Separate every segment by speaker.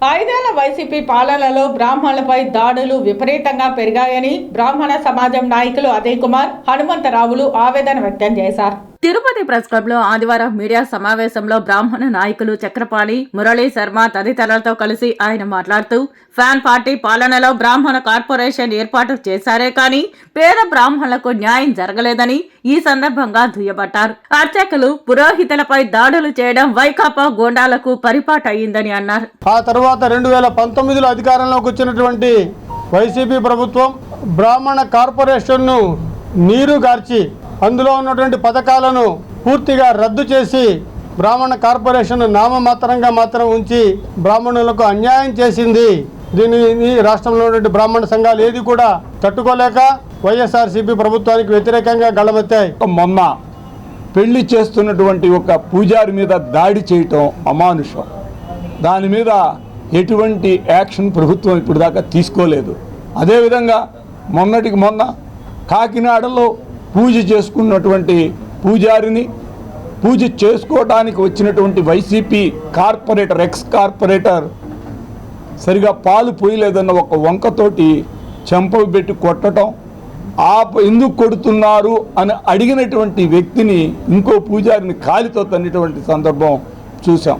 Speaker 1: ఐదేళ్ల వైసీపీ పాలనలో బ్రాహ్మణులపై దాడులు విపరీతంగా పెరిగాయని బ్రాహ్మణ సమాజం నాయకులు అజయ్ కుమార్, హనుమంతరావులు ఆవేదన వ్యక్తం చేశారు. తిరుపతి ప్రెస్ క్లబ్ లో ఆదివారం మీడియా సమావేశంలో బ్రాహ్మణ నాయకులు చక్రపాణి, మురళీ శర్మ తదితరులతో కలిసి ఆయన మాట్లాడుతూ, ఫ్యాన్ పార్టీ పాలనలో బ్రాహ్మణ కార్పొరేషన్ ఏర్పాటు చేశారే కానీ పేద బ్రాహ్మణులకు న్యాయం జరగలేదని ఈ సందర్భంగా దుయ్యబట్టారు. అర్చకులు, పురోహితులపై దాడులు చేయడం వైకాపా గోండాలకు పరిపాటయ్యిందని అన్నారు.
Speaker 2: ఆ తర్వాత 2019లో అధికారంలోకి వచ్చినటువంటి వైసీపీ ప్రభుత్వం బ్రాహ్మణ కార్పొరేషన్ను నీరుగార్చి అందులో ఉన్నటువంటి పథకాలను పూర్తిగా రద్దు చేసి బ్రాహ్మణ కార్పొరేషన్ నామమాత్రంగా మాత్రం ఉంచి బ్రాహ్మణులకు అన్యాయం చేసింది. దీనిని రాష్ట్రంలో ఉన్నటువంటి బ్రాహ్మణ సంఘాలు ఏది కూడా తట్టుకోలేక వైఎస్ఆర్సీపీ ప్రభుత్వానికి వ్యతిరేకంగా గళమెత్తాయి.
Speaker 3: మొన్న పెళ్లి చేస్తున్నటువంటి ఒక పూజారి మీద దాడి చేయటం అమానుషం. దాని మీద ఎటువంటి యాక్షన్ ప్రభుత్వం ఇప్పుడు దాకా తీసుకోలేదు. అదేవిధంగా మొన్నటికి మొన్న కాకినాడలో పూజ చేసుకున్నటువంటి పూజారిని పూజ చేసుకోవడానికి వచ్చినటువంటి వైసీపీ కార్పొరేటర్, ఎక్స్ కార్పొరేటర్ సరిగా పాలు పోయలేదన్న ఒక వంకతోటి చెంపలు పెట్టి కొట్టడం, ఎందుకు కొడుతున్నారు అని అడిగినటువంటి వ్యక్తిని ఇంకో పూజారిని కాలితో తన్నిటువంటి సందర్భం చూసాం.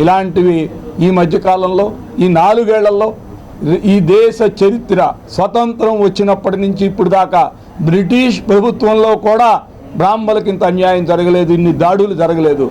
Speaker 3: ఇలాంటివి ఈ మధ్యకాలంలో ఈ 4 ఏళ్లలో ఈ దేశ చరిత్ర స్వతంత్రం వచ్చినప్పటి నుంచి ఇప్పుడు దాకా బ్రిటిష్ ప్రభుత్వంలో కూడా బ్రాహ్మణులకు ఇంత అన్యాయం జరగలేదు, ఇన్ని దాడులు జరగలేదు.